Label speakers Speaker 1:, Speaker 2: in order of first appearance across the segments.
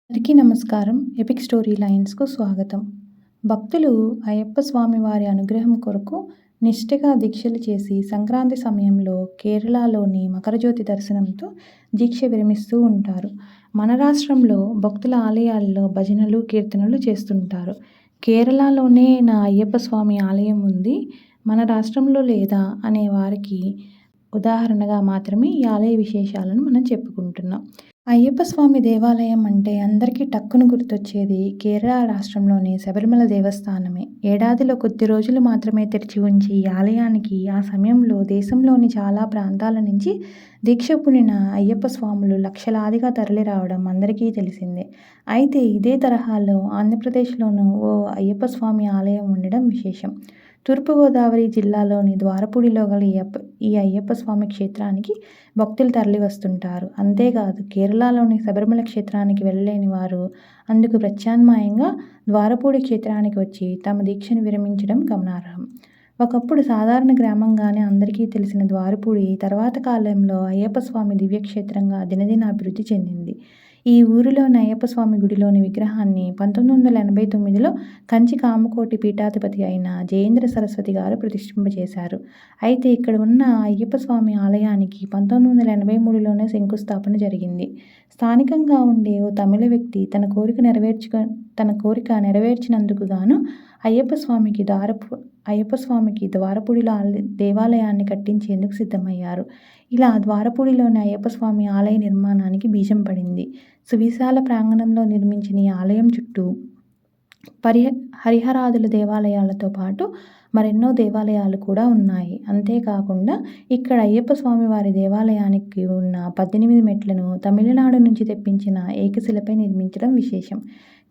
Speaker 1: అందరికీ నమస్కారం. Epic story లైన్స్‌కు స్వాగతం. భక్తులు అయ్యప్ప స్వామి వారి అనుగ్రహం కొరకు నిష్ఠగా దీక్షలు చేసి సంక్రాంతి సమయంలో కేరళలోని మకరజ్యోతి దర్శనంతో దీక్ష విరమిస్తూ ఉంటారు. మన రాష్ట్రంలో భక్తుల ఆలయాల్లో భజనలు, కీర్తనలు చేస్తుంటారు. కేరళలోనే నా అయ్యప్ప స్వామి ఆలయం ఉంది, మన రాష్ట్రంలో లేదా అనే వారికి ఉదాహరణగా మాత్రమే ఈ ఆలయ విశేషాలను మనం చెప్పుకుంటున్నాం. అయ్యప్ప స్వామి దేవాలయం అంటే అందరికీ టక్కున గుర్తొచ్చేది కేరళ రాష్ట్రంలోని శబరిమల దేవస్థానమే. ఏడాదిలో కొద్ది రోజులు మాత్రమే తెరిచి ఉంచి ఈ ఆలయానికి ఆ సమయంలో దేశంలోని చాలా ప్రాంతాల నుంచి దీక్ష పూనిన అయ్యప్ప స్వాములు లక్షలాదిగా తరలిరావడం అందరికీ తెలిసిందే. అయితే ఇదే తరహాలో ఆంధ్రప్రదేశ్లోనూ ఓ అయ్యప్ప స్వామి ఆలయం ఉండడం విశేషం. తూర్పుగోదావరి జిల్లాలోని ద్వారపూడిలో గల ఈ అయ్యప్ప స్వామి క్షేత్రానికి భక్తులు తరలివస్తుంటారు. అంతేకాదు కేరళలోని శబరిమల క్షేత్రానికి వెళ్ళలేని వారు అందుకు ప్రత్యామ్నాయంగా ద్వారపూడి క్షేత్రానికి వచ్చి తమ దీక్షను విరమించడం గమనార్హం. ఒకప్పుడు సాధారణ గ్రామంగానే అందరికీ తెలిసిన ద్వారపూడి తర్వాత కాలంలో అయ్యప్ప స్వామి దివ్యక్షేత్రంగా దినదిన అభివృద్ధి చెందింది. ఈ ఊరిలోని అయ్యప్ప స్వామి గుడిలోని విగ్రహాన్ని 1989లో కంచి కామకోటి పీఠాధిపతి అయిన జయేంద్ర సరస్వతి గారు ప్రతిష్ఠింపజేశారు. అయితే ఇక్కడ ఉన్న అయ్యప్ప స్వామి ఆలయానికి 1983లోనే శంకుస్థాపన జరిగింది. స్థానికంగా ఉండే ఓ తమిళ వ్యక్తి తన కోరిక నెరవేర్చినందుకు గాను అయ్యప్ప స్వామికి ద్వారపూడిలో దేవాలయాన్ని కట్టించేందుకు సిద్ధమయ్యారు. ఇలా ద్వారపూడిలోని అయ్యప్ప స్వామి ఆలయ నిర్మాణానికి బీజం పడింది. సువిశాల ప్రాంగణంలో నిర్మించిన ఈ ఆలయం చుట్టూ హరిహరాదుల దేవాలయాలతో పాటు మరెన్నో దేవాలయాలు కూడా ఉన్నాయి. అంతేకాకుండా ఇక్కడ అయ్యప్ప స్వామి వారి దేవాలయానికి ఉన్న 18 మెట్లను తమిళనాడు నుంచి తెప్పించిన ఏకశిలపై నిర్మించడం విశేషం.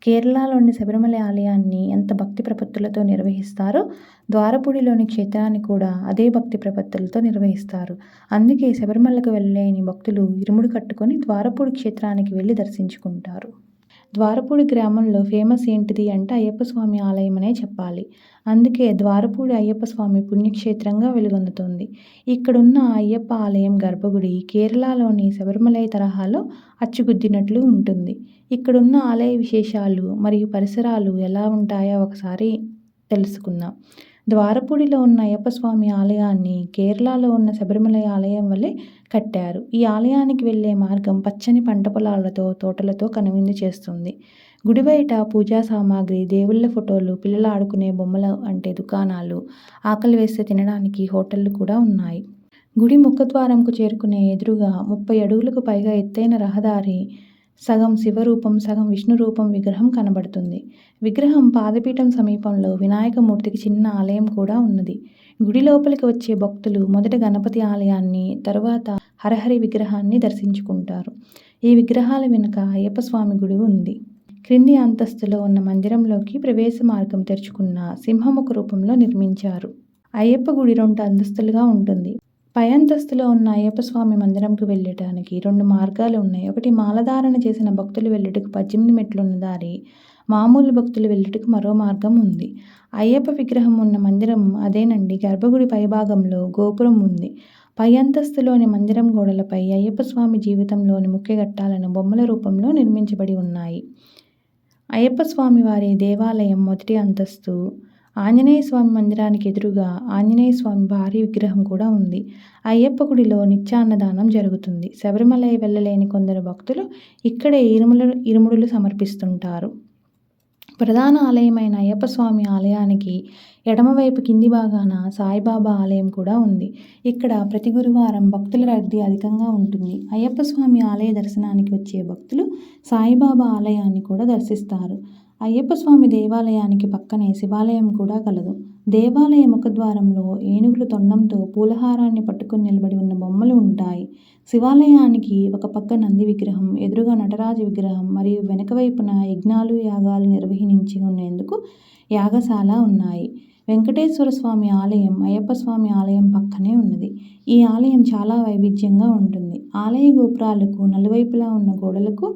Speaker 1: కేరళలోని శబరిమల ఆలయాన్ని ఎంత భక్తి ప్రపత్తులతో నిర్వహిస్తారో ద్వారపూడిలోని క్షేత్రాన్ని కూడా అదే భక్తి ప్రపత్తులతో నిర్వహిస్తారు. అందుకే శబరిమలకు వెళ్ళలేని భక్తులు ఇరుముడు కట్టుకొని ద్వారపూడి క్షేత్రానికి వెళ్ళి దర్శించుకుంటారు. ద్వారపూడి గ్రామంలో ఫేమస్ ఏంటిది అంటే అయ్యప్ప స్వామి ఆలయం అనే చెప్పాలి. అందుకే ద్వారపూడి అయ్యప్ప స్వామి పుణ్యక్షేత్రంగా వెలుగొందుతోంది. ఇక్కడున్న అయ్యప్ప ఆలయం గర్భగుడి కేరళలోని శబరిమలై తరహాలో అచ్చుగుద్దినట్లు ఉంటుంది. ఇక్కడున్న ఆలయ విశేషాలు మరియు పరిసరాలు ఎలా ఉంటాయో ఒకసారి తెలుసుకుందాం. ద్వారపూడిలో ఉన్న అయ్యప్ప స్వామి ఆలయాన్ని కేరళలో ఉన్న శబరిమల ఆలయం వలె కట్టారు. ఈ ఆలయానికి వెళ్లే మార్గం పచ్చని పంట పొలాలతో, తోటలతో కనువిందు చేస్తుంది. గుడి బయట పూజా సామాగ్రి, దేవుళ్ళ ఫోటోలు, పిల్లలు ఆడుకునే బొమ్మలు అంటే దుకాణాలు, ఆకలి వేస్తే తినడానికి హోటళ్లు కూడా ఉన్నాయి. గుడి ముఖద్వారంకు చేరుకునే ఎదురుగా 30 అడుగులకు పైగా ఎత్తైన రహదారి, సగం శివరూపం, సగం విష్ణురూపం విగ్రహం కనబడుతుంది. విగ్రహం పాదపీఠం సమీపంలో వినాయకమూర్తికి చిన్న ఆలయం కూడా ఉన్నది. గుడి లోపలికి వచ్చే భక్తులు మొదట గణపతి ఆలయాన్ని, తరువాత హరహరి విగ్రహాన్ని దర్శించుకుంటారు. ఈ విగ్రహాల వెనుక అయ్యప్ప స్వామి గుడి ఉంది. క్రింది అంతస్తులో ఉన్న మందిరంలోకి ప్రవేశ మార్గం తెరుచుకున్న సింహముఖ రూపంలో నిర్మించారు. అయ్యప్ప గుడి 2 అంతస్తులుగా ఉంటుంది. పై అంతస్తులో ఉన్న అయ్యప్ప స్వామి మందిరంకు వెళ్ళటానికి 2 మార్గాలు ఉన్నాయి. ఒకటి మాలధారణ చేసిన భక్తులు వెళ్ళుటకు 18 మెట్లున్న దారి, మామూలు భక్తులు వెళ్ళుటకు మరో మార్గం ఉంది. అయ్యప్ప విగ్రహం ఉన్న మందిరం అదేనండి. గర్భగుడి పైభాగంలో గోపురం ఉంది. పై అంతస్తులోని మందిరం గోడలపై అయ్యప్ప స్వామి జీవితంలోని ముఖ్య ఘట్టాలను బొమ్మల రూపంలో నిర్మించబడి ఉన్నాయి. అయ్యప్ప స్వామి వారి దేవాలయం మొదటి అంతస్తు. ఆంజనేయ స్వామి మందిరానికి ఎదురుగా ఆంజనేయ స్వామి భారీ విగ్రహం కూడా ఉంది. అయ్యప్ప గుడిలో నిత్యాన్నదానం జరుగుతుంది. శబరిమలై వెళ్ళలేని కొందరు భక్తులు ఇక్కడే ఇరుముడులు సమర్పిస్తుంటారు. ప్రధాన ఆలయమైన అయ్యప్ప స్వామి ఆలయానికి ఎడమవైపు కింది భాగాన సాయిబాబా ఆలయం కూడా ఉంది. ఇక్కడ ప్రతి గురువారం భక్తుల రద్దీ అధికంగా ఉంటుంది. అయ్యప్ప స్వామి ఆలయ దర్శనానికి వచ్చే భక్తులు సాయిబాబా ఆలయాన్ని కూడా దర్శిస్తారు. అయ్యప్ప స్వామి దేవాలయానికి పక్కనే శివాలయం కూడా కలదు. దేవాలయ ముఖద్వారంలో ఏనుగులు తొండంతో పూలహారాన్ని పట్టుకుని నిలబడి ఉన్న బొమ్మలు ఉంటాయి. శివాలయానికి ఒక పక్క నంది విగ్రహం, ఎదురుగా నటరాజు విగ్రహం మరియు వెనక వైపున యజ్ఞాలు, యాగాలు నిర్వహించుకునేందుకు యాగశాల ఉన్నాయి. వెంకటేశ్వర స్వామి ఆలయం అయ్యప్ప స్వామి ఆలయం పక్కనే ఉన్నది. ఈ ఆలయం చాలా వైవిధ్యంగా ఉంటుంది. ఆలయ గోపురాలకు నలువైపులా ఉన్న గోడలకు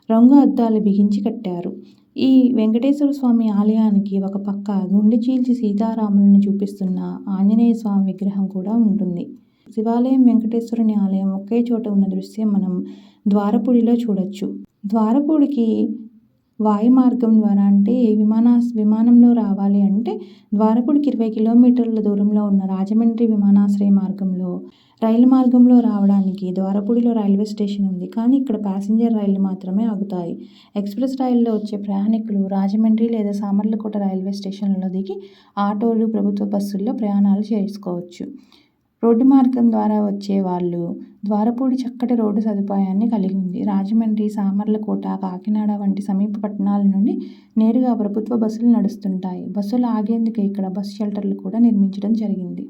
Speaker 1: రంగు అద్దాలు బిగించి కట్టారు. ఈ వెంకటేశ్వర స్వామి ఆలయానికి ఒక పక్క గుండె చీల్చి సీతారాములను చూపిస్తున్న ఆంజనేయ స్వామి విగ్రహం కూడా ఉంటుంది. శివాలయం, వెంకటేశ్వరుని ఆలయం ఒకే చోట ఉన్న దృశ్యం మనం ద్వారపూడిలో చూడొచ్చు. ద్వారపూడికి వాయు మార్గం ద్వారా అంటే విమానంలో రావాలి అంటే ద్వారపుడికి 20 కిలోమీటర్ల దూరంలో ఉన్న రాజమండ్రి విమానాశ్రయ మార్గంలో, రైలు మార్గంలో రావడానికి ద్వారపుడిలో రైల్వే స్టేషన్ ఉంది. కానీ ఇక్కడ ప్యాసింజర్ రైళ్లు మాత్రమే ఆగుతాయి. ఎక్స్‌ప్రెస్ రైలులో వచ్చే ప్రయాణికులు రాజమండ్రి లేదా సామర్లకోట రైల్వే స్టేషన్లలో దిగి ఆటోలు, ప్రభుత్వ బస్సుల్లో ప్రయాణాలు చేసుకోవచ్చు. రోడ్డు మార్గం ద్వారా వచ్చే వాళ్ళు ద్వారపూడి చక్కటి రోడ్డు సదుపాయాన్ని కలిగి ఉంది. రాజమండ్రి, సామర్లకోట, కాకినాడ వంటి సమీప పట్టణాల నుండి నేరుగా ప్రభుత్వ బస్సులు నడుస్తుంటాయి. బస్సులు ఆగేందుకే ఇక్కడ బస్ షెల్టర్లు కూడా నిర్మించడం జరిగింది.